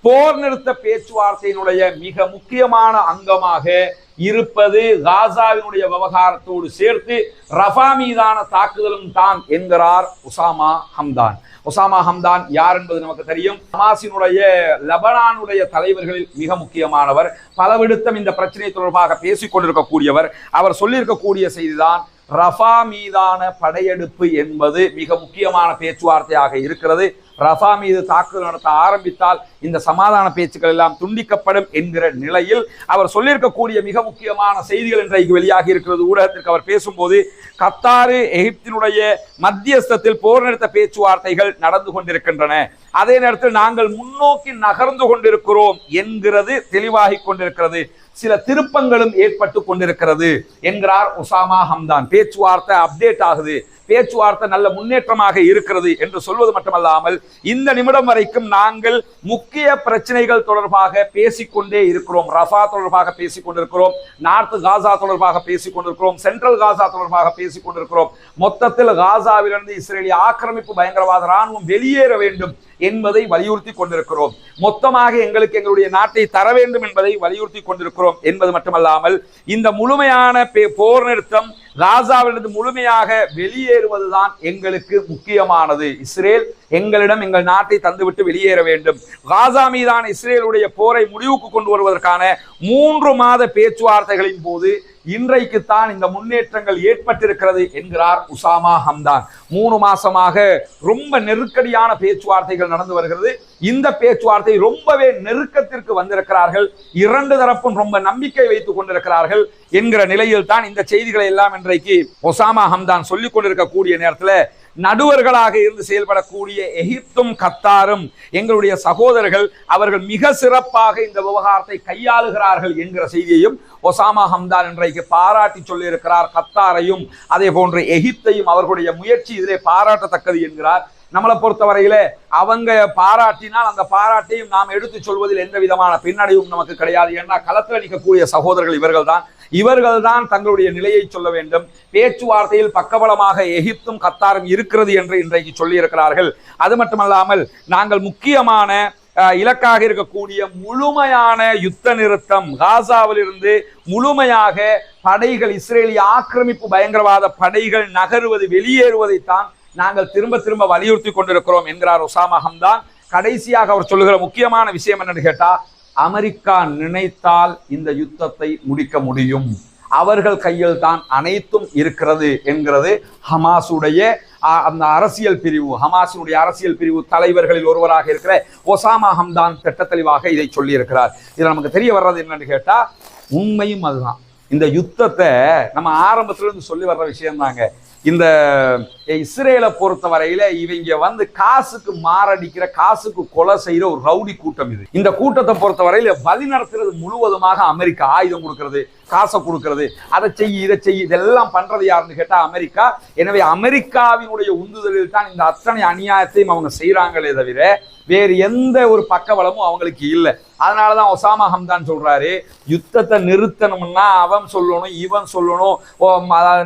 போர் நிறுத்த பேச்சுவார்த்தையினுடைய மிக முக்கியமான அங்கமாக இருப்பது காசாவினுடைய விவகாரத்தோடு சேர்த்து ரஃபா மீதான தாக்குதலும் தான் என்கிறார் உசாமா ஹம்தான். உசாமா ஹம்தான் யார் என்பது நமக்கு தெரியும். ஹமாஸினுடைய லெபனானுடைய தலைவர்களில் மிக முக்கியமானவர். பலவிடுத்தம் இந்த பிரச்சனை தொடர்பாக பேசிக் கொண்டிருக்கக்கூடியவர். அவர் சொல்லியிருக்கக்கூடிய செய்திதான், ரஃபா மீதான படையெடுப்பு என்பது மிக முக்கியமான பேச்சுவார்த்தையாக இருக்கிறது. ரஃபா மீது தாக்குதல் நடத்த ஆரம்பித்தால் இந்த சமாதான பேச்சுக்கள் எல்லாம் துண்டிக்கப்படும் என்கிற நிலையில் அவர் சொல்லியிருக்கக்கூடிய மிக முக்கியமான செய்திகள் இன்றைக்கு வெளியாகி இருக்கிறது. ஊடகத்திற்கு அவர் பேசும்போது, கத்தாரு எகிப்தினுடைய மத்தியஸ்தத்தில் போர் நிறுத்த பேச்சுவார்த்தைகள் நடந்து கொண்டிருக்கின்றன, அதே நேரத்தில் நாங்கள் முன்னோக்கி நகர்ந்து கொண்டிருக்கிறோம் என்கிறது தெளிவாகி கொண்டிருக்கிறது, சில திருப்பங்களும் ஏற்பட்டு கொண்டிருக்கிறது என்கிறார் உசாமா ஹம்தான். பேச்சுவார்த்தை அப்டேட் ஆகுது, பேச்சுவார்த்தை நல்ல முன்னேற்றமாக இருக்கிறது என்று சொல்வது மட்டுமல்லாமல் இந்த நிமிடம் வரைக்கும் நாங்கள் முக்கிய பிரச்சனைகள் தொடர்பாக பேசிக்கொண்டே இருக்கிறோம். ரஃபா தொடர்பாக பேசிக் கொண்டிருக்கிறோம், நார்த் காசா தொடர்பாக பேசிக் கொண்டிருக்கிறோம், சென்ட்ரல் காசா தொடர்பாக பேசிக் கொண்டிருக்கிறோம். மொத்தத்தில் காசாவிலிருந்து இஸ்ரேலிய ஆக்கிரமிப்பு பயங்கரவாத ராணுவம் வெளியேற வேண்டும் என்பதை வலியுறுத்தி கொண்டிருக்கிறோம். மொத்தமாக எங்களுக்கு எங்களுடைய நாட்டை தர வேண்டும் என்பதை வலியுறுத்தி கொண்டிருக்கிறோம் என்பது மட்டுமல்லாமல் இந்த முழுமையான போர் நிறுத்தம் காசாவிலிருந்து முழுமையாக வெளியேறுவதுதான் எங்களுக்கு முக்கியமானது. இஸ்ரேல் எங்களிடம் எங்கள் நாட்டை தந்துவிட்டு வெளியேற வேண்டும். காசா மீதான இஸ்ரேலுடைய போரை முடிவுக்கு கொண்டு வருவதற்கான 3 மாத பேச்சுவார்த்தைகளின் போது இன்றைக்குத்தான் இந்த முன்னேற்றங்கள் ஏற்பட்டிருக்கிறது என்கிறார் உசாமா ஹம்தான். 3 மாசமாக ரொம்ப நெருக்கடியான பேச்சுவார்த்தைகள் நடந்து வருகிறது. இந்த பேச்சுவார்த்தை ரொம்பவே நெருக்கத்திற்கு வந்திருக்கிறார்கள். 2 தரப்பும் ரொம்ப நம்பிக்கை வைத்துக் கொண்டிருக்கிறார்கள் என்கிற நிலையில் தான் இந்த செய்திகளை எல்லாம் இன்றைக்கு உசாமா ஹம்தான் சொல்லிக் கொண்டிருக்கக்கூடிய நேரத்தில் நடுவர்களாக இருந்து செயல்படக்கூடிய எகிப்தும் கத்தாரும் எங்களுடைய சகோதரர்கள், அவர்கள் மிக சிறப்பாக இந்த விவகாரத்தை கையாளுகிறார்கள் என்கிற செய்தியையும் ஒசாமா ஹம்தான் இன்றைக்கு பாராட்டி சொல்லியிருக்கிறார். கத்தாரையும் அதே போன்று எகிப்தையும் அவர்களுடைய முயற்சி இதிலே பாராட்டத்தக்கது என்கிறார். நம்மளை பொறுத்தவரையில அவங்க பாராட்டினால் அந்த பாராட்டையும் நாம் எடுத்து சொல்வதில் எந்த விதமான பின்னடைவும் நமக்கு கிடையாது. ஏன்னா களத்தில் நிற்கக்கூடிய சகோதரர்கள் இவர்கள் தான் தங்களுடைய நிலையை சொல்ல வேண்டும். பேச்சுவார்த்தையில் பக்கபலமாக எகிப்தும் கத்தாரும் இருக்கிறது என்று இன்றைக்கு சொல்லியிருக்கிறார்கள். அது மட்டுமல்லாமல் நாங்கள் முக்கியமான இலக்காக இருக்கக்கூடிய முழுமையான யுத்த நிறுத்தம், காசாவில் இருந்து முழுமையாக படைகள், இஸ்ரேலிய ஆக்கிரமிப்பு பயங்கரவாத படைகள் நகருவது, வெளியேறுவதைத்தான் நாங்கள் திரும்ப திரும்ப வலியுறுத்தி கொண்டிருக்கிறோம் என்கிறார் உசாமா ஹம்தான். கடைசியாக அவர் சொல்லுகிற முக்கியமான விஷயம் என்னன்னு கேட்டா, அமெரிக்கா நினைத்தால் இந்த யுத்தத்தை முடிக்க முடியும், அவர்கள் கையில் தான் அனைத்தும் இருக்கிறது என்கிறது ஹமாஸுடைய அந்த அரசியல் பிரிவு, ஹமாஸினுடைய அரசியல் பிரிவு தலைவர்களில் ஒருவராக இருக்கிற ஒசாமா ஹம்தான் திட்ட தெளிவாக இதை சொல்லி இருக்கிறார். இதில் நமக்கு தெரிய வர்றது என்னன்னு கேட்டா, உண்மையும் அதுதான். இந்த யுத்தத்தை நம்ம ஆரம்பத்திலிருந்து சொல்லி வர்ற விஷயம் தாங்க. இந்த இஸ்ரேலை பொறுத்த வரையில இவங்க காசுக்கு மாரடிக்கிற, காசுக்கு கொலை செய்யற ஒரு ரவுடி கூட்டம் இது. இந்த கூட்டத்தை பொறுத்த வரையில வழி நடத்துறது முழுவதுமாக அமெரிக்கா. ஆயுதம் கொடுக்கிறது, காசை கொடுக்கிறது, அதை செய்ய இதை செய்ய, இதெல்லாம் பண்றது யாருன்னு கேட்டா அமெரிக்கா. எனவே அமெரிக்காவினுடைய உந்துதலில் தான் இந்த அத்தனை அநியாயத்தையும் அவங்க செய்யறாங்களே தவிர வேறு எந்த ஒரு பக்கபலமும் அவங்களுக்கு இல்லை. அதனாலதான் ஒசாமா ஹம்தான் சொல்றாரு, யுத்தத்தை நிறுத்தணும்னா அவன் சொல்லணும், இவன் சொல்லணும்,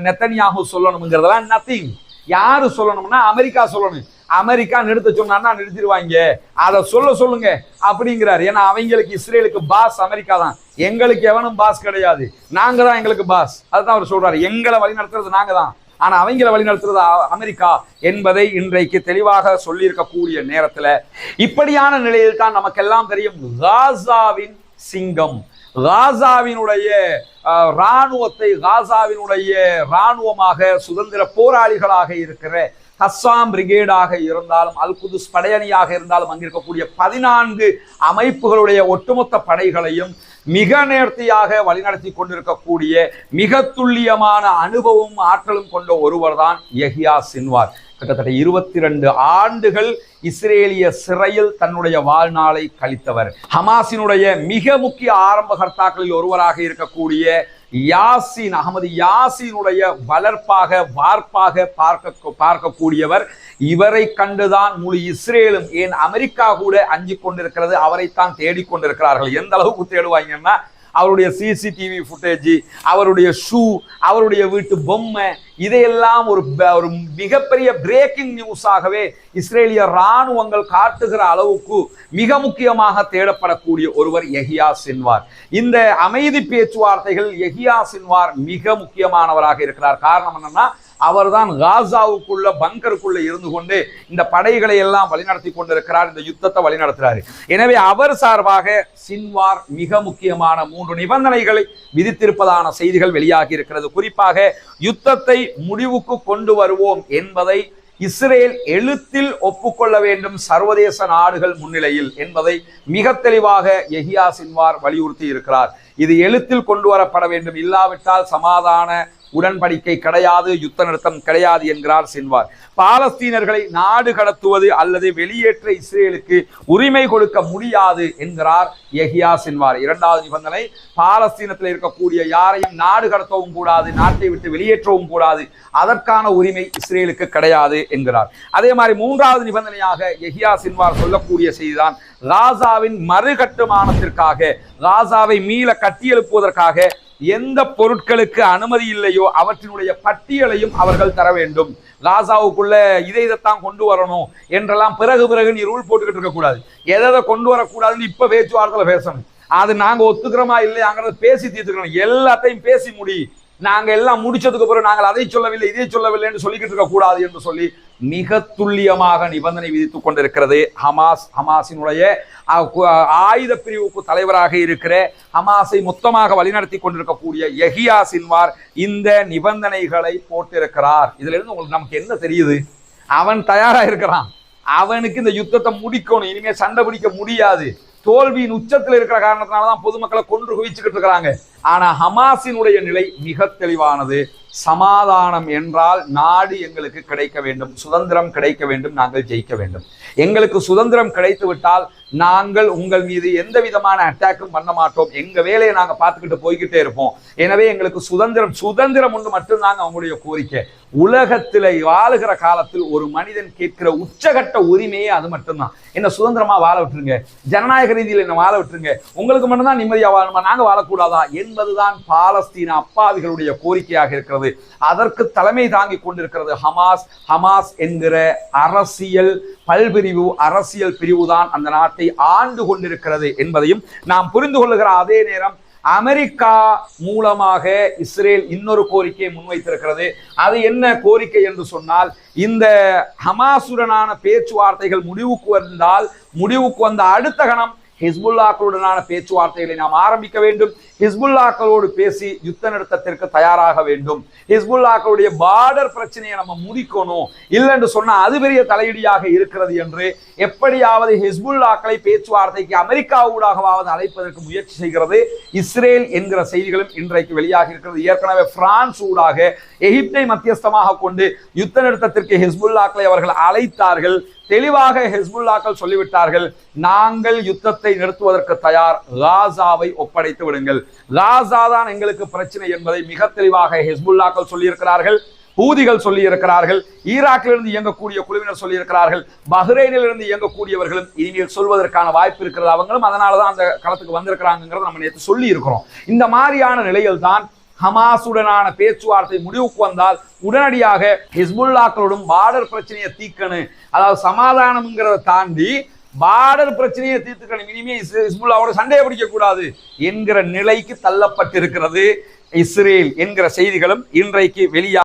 நெத்தனியாகு சொல்லணும்ங்கிறதெல்லாம் நத்திங். யாரு சொல்லணும்னா அமெரிக்கா சொல்லணும். அமெரிக்கா நிறுத்த சொன்னா நிறுத்திடுவாங்க, அதை சொல்லுங்க அப்படிங்கிறாரு. ஏன்னா அவங்களுக்கு இஸ்ரேலுக்கு பாஸ் அமெரிக்கா தான், எங்களுக்கு எவனும் பாஸ் கிடையாது, நாங்க தான் எங்களுக்கு பாஸ். அதுதான் அவர் சொல்றாரு, எங்களை வழி நடத்துறது நாங்க தான், ஆனா அவங்களை வழி நடத்துறது அமெரிக்கா என்பதை இன்றைக்கு தெளிவாக சொல்லி இருக்கக்கூடிய நேரத்துல இப்படியான நிலையில் தான் நமக்கெல்லாம் தெரியும் காசாவின் சிங்கம், காசாவினுடைய இராணுவத்தை, காசாவினுடைய இராணுவமாக சுதந்திர போராளிகளாக இருக்கிற கஸ்ஸாம் பிரிகேடாக இருந்தாலும், அல் குதுஸ் படையணியாக இருந்தாலும், அங்கிருக்கக்கூடிய 14 அமைப்புகளுடைய ஒட்டுமொத்த படைகளையும் மிக நேர்த்தியாக வழிநடத்தி கொண்டிருக்கக்கூடிய மிக துல்லியமான அனுபவமும் ஆற்றலும் கொண்ட ஒருவர் தான் யஹ்யா சின்வார். கிட்டத்தட்ட 22 ஆண்டுகள் இஸ்ரேலிய சிறையில் தன்னுடைய வாழ்நாளை கழித்தவர். ஹமாஸினுடைய மிக முக்கிய ஆரம்ப கர்த்தாக்களில் ஒருவராக இருக்கக்கூடிய யாசின் அகமது யாசினுடைய வளர்ப்பாக, வார்ப்பாக பார்க்கக்கூடியவர். இவரை கண்டுதான் முழு இஸ்ரேலும், ஏன் அமெரிக்கா கூட அஞ்சி கொண்டிருக்கிறது, அவரைத்தான் தேடிக்கொண்டிருக்கிறார்கள். எந்த அளவுக்கு தேடுவாங்கன்னா, அவருடைய சிசிடிவி ஃபுட்டேஜ், அவருடைய ஷூ, அவருடைய வீட்டு பொம்மை, இதையெல்லாம் ஒரு மிகப்பெரிய பிரேக்கிங் நியூஸாகவே இஸ்ரேலிய இராணுவங்கள் காட்டுகிற அளவுக்கு மிக முக்கியமாக தேடப்படக்கூடிய ஒருவர் யஹியா சின்வார். இந்த அமைதி பேச்சுவார்த்தைகள் யஹியா சின்வார் மிக முக்கியமானவராக இருக்கிறார். காரணம் என்னன்னா, அவர்தான் காசாவுக்குள்ள பங்கருக்குள்ள இருந்து கொண்டு இந்த படைகளை எல்லாம் வழிநடத்தி கொண்டிருக்கிறார், இந்த யுத்தத்தை வழிநடத்துறாரு. எனவே அவர் சார்பாக சின்வார் மிக முக்கியமான 3 நிபந்தனைகளை விதித்திருப்பதான செய்திகள் வெளியாகி இருக்கிறது. குறிப்பாக யுத்தத்தை முடிவுக்கு கொண்டு வருவோம் என்பதை இஸ்ரேல் எழுத்தில் ஒப்புக்கொள்ள வேண்டும் சர்வதேச நாடுகள் முன்னிலையில் என்பதை மிக தெளிவாக யஹியா சின்வார் வலியுறுத்தி இருக்கிறார். இது எழுத்தில் கொண்டு வரப்பட வேண்டும், இல்லாவிட்டால் சமாதான உடன்படிக்கை கிடையாது, யுத்த நிறுத்தம் கிடையாது என்கிறார் சின்வார். பாலஸ்தீனர்களை நாடு கடத்துவது அல்லது வெளியேற்ற இஸ்ரேலுக்கு உரிமை கொடுக்க முடியாது என்கிறார் யஹியா சின்வார். 2வது நிபந்தனை, பாலஸ்தீனத்தில் இருக்கக்கூடிய யாரையும் நாடு கடத்தவும் கூடாது, நாட்டை விட்டு வெளியேற்றவும் கூடாது, அதற்கான உரிமை இஸ்ரேலுக்கு கிடையாது என்கிறார். அதே மாதிரி 3வது நிபந்தனையாக யஹியா சின்வார் சொல்லக்கூடிய செய்திதான், காசாவின் மறுகட்டுமானத்திற்காக, காசாவை மீள கட்டியெழுப்புவதற்காக எந்த பொருட்களுக்கு அனுமதி இல்லையோ அவற்றினுடைய பட்டியலையும் அவர்கள் தர வேண்டும். காசாவுக்குள்ள இதைத்தான் கொண்டு வரணும் என்றெல்லாம் பிறகு நீ ரூல் போட்டுக்கிட்டு இருக்க கூடாது. எதை கொண்டு வரக்கூடாதுன்னு இப்ப பேச்சுவார்த்தையில பேசணும். அது நாங்க ஒத்துக்கிறோமா இல்லையாங்கிறத பேசி தீர்த்துக்கணும். எல்லாத்தையும் பேசி முடி, நாங்க எல்லாம் முடிச்சதுக்கு பிறகு நாங்கள் அதை சொல்லவில்லை இதை சொல்லவில்லை என்று சொல்லிக்கிட்டு இருக்க கூடாது என்று சொல்லி மிக துல்லியமாக நிபந்தனை விதித்துக் கொண்டிருக்கிறது ஹமாஸ். ஹமாஸினுடைய ஆயுத பிரிவுக்கு தலைவராக இருக்கிற, ஹமாஸை மொத்தமாக வழிநடத்தி கொண்டிருக்கக்கூடிய யஹியா சின்வார் இந்த நிபந்தனைகளை போட்டிருக்கிறார். இதுல இருந்து உங்களுக்கு நமக்கு என்ன தெரியுது? அவன் தயாரா இருக்கிறான், அவனுக்கு இந்த யுத்தத்தை முடிக்கணும், இனிமே சண்டை பிடிக்க முடியாது. தோல்வியின் உச்சத்தில் இருக்கிற காரணத்தினாலதான் பொதுமக்களை கொன்று குவிச்சுக்கிட்டு இருக்கிறாங்க. ஆனா ஹமாஸினுடைய நிலை மிக தெளிவானது. சமாதானம் என்றால் நாடு எங்களுக்கு கிடைக்க வேண்டும், சுதந்திரம் கிடைக்க வேண்டும், நாங்கள் ஜெயிக்க வேண்டும். எங்களுக்கு சுதந்திரம் கிடைத்து விட்டால் நாங்கள் உங்கள் மீது எந்த விதமான அட்டாக்கும் பண்ண மாட்டோம், எங்க வேலையை நாங்க பார்த்துக்கிட்டு போய்கிட்டே இருப்போம். எனவே எங்களுக்கு சுதந்திரம் ஒன்று மட்டும்தாங்க அவங்களுடைய கோரிக்கை. உலகத்தில் வாழுகிற காலத்தில் ஒரு மனிதன் கேட்கிற உச்சகட்ட உரிமையே அது மட்டும்தான். என்ன சுதந்திரமா வாழ விட்டுருங்க, ஜனநாயக ரீதியில் என்ன வாழ விட்டுருங்க, உங்களுக்கு மட்டும்தான் நிம்மதியா வாழணுமா, நாங்க வாழக்கூடாதா என்பதுதான் பாலஸ்தீன அப்பாவிகளுடைய கோரிக்கையாக இருக்கிறது. அதற்கு தலைமை தாங்கி கொண்டிருக்கிறது ஹமாஸ். ஹமாஸ் என்கிற அரசியல் பல்பிரிவு, அரசியல் பிரிவுதான் அந்த நாட்டை ஆண்டு கொண்டிருக்கிறது என்பதையும் நாம் புரிந்து கொள்ளுகிற அதே நேரம் அமெரிக்கா மூலமாக இஸ்ரேல் இன்னொரு கோரிக்கையை முன்வைத்திருக்கிறது. அது என்ன கோரிக்கை என்று சொன்னால், இந்த ஹமாசுடனான பேச்சுவார்த்தைகள் முடிவுக்கு வந்த அடுத்த கணம் ஹிஸ்புல்லாக்களுடனான பேச்சுவார்த்தைகளை நாம் ஆரம்பிக்க வேண்டும். ஹிஸ்புல்லாக்களோடு பேசி யுத்த நிறுத்தத்திற்கு தயாராக வேண்டும். ஹிஸ்புல்லாக்களுடைய பார்டர் பிரச்சனையை நம்ம முடிக்கணும். இல்லைன்னு சொன்னா அது பெரிய தலையீடியாக இருக்கிறது என்று எப்படியாவது ஹிஸ்புல்லாக்களை பேச்சுவார்த்தைக்கு அமெரிக்கா ஊடாகவாவது அழைப்பதற்கு முயற்சி செய்கிறது இஸ்ரேல் என்கிற செய்திகளும் இன்றைக்கு வெளியாக இருக்கிறது. ஏற்கனவே பிரான்ஸ் ஊடாக எகிப்தை மத்தியஸ்தமாக கொண்டு யுத்த நிறுத்தத்திற்கு ஹிஸ்புல்லாக்களை அவர்கள் அழைத்தார்கள். தெளிவாக ஹிஸ்புல்லாக்கள் சொல்லிவிட்டார்கள், நாங்கள் யுத்தத்தை நிறுத்துவதற்கு தயார், காசாவை ஒப்படைத்து விடுங்கள், காசா தான் எங்களுக்கு பிரச்சனை என்பதை மிக தெளிவாக ஹிஸ்புல்லாக்கள் சொல்லியிருக்கிறார்கள். ஹூதிகள் சொல்லி இருக்கிறார்கள், ஈராக்கிலிருந்து இயங்கக்கூடிய குழுவினர் சொல்லி இருக்கிறார்கள், பஹ்ரைனிலிருந்து இயங்கக்கூடியவர்களும் இனிமேல் சொல்வதற்கான வாய்ப்பு இருக்கிறது. அவங்களும் அதனாலதான் அந்த களத்துக்கு வந்திருக்கிறாங்கிறத நம்ம நேற்று சொல்லி இருக்கிறோம். இந்த மாதிரியான நிலையில் தான் ஹமாசுடனான பேச்சுவார்த்தை முடிவுக்கு வந்தால் உடனடியாக ஹிஸ்புல்லாக்களோடும் பார்டர் பிரச்சனையை தீர்க்கணும், அதாவது சமாதானம்ங்கிறத தாண்டி பார்டர் பிரச்சனையை தீர்த்துக்கணும், இனிமே ஹிஸ்புல்லாவோட சண்டையை பிடிக்க கூடாது என்கிற நிலைக்கு தள்ளப்பட்டிருக்கிறது இஸ்ரேல் என்கிற செய்திகளும் இன்றைக்கு வெளியாக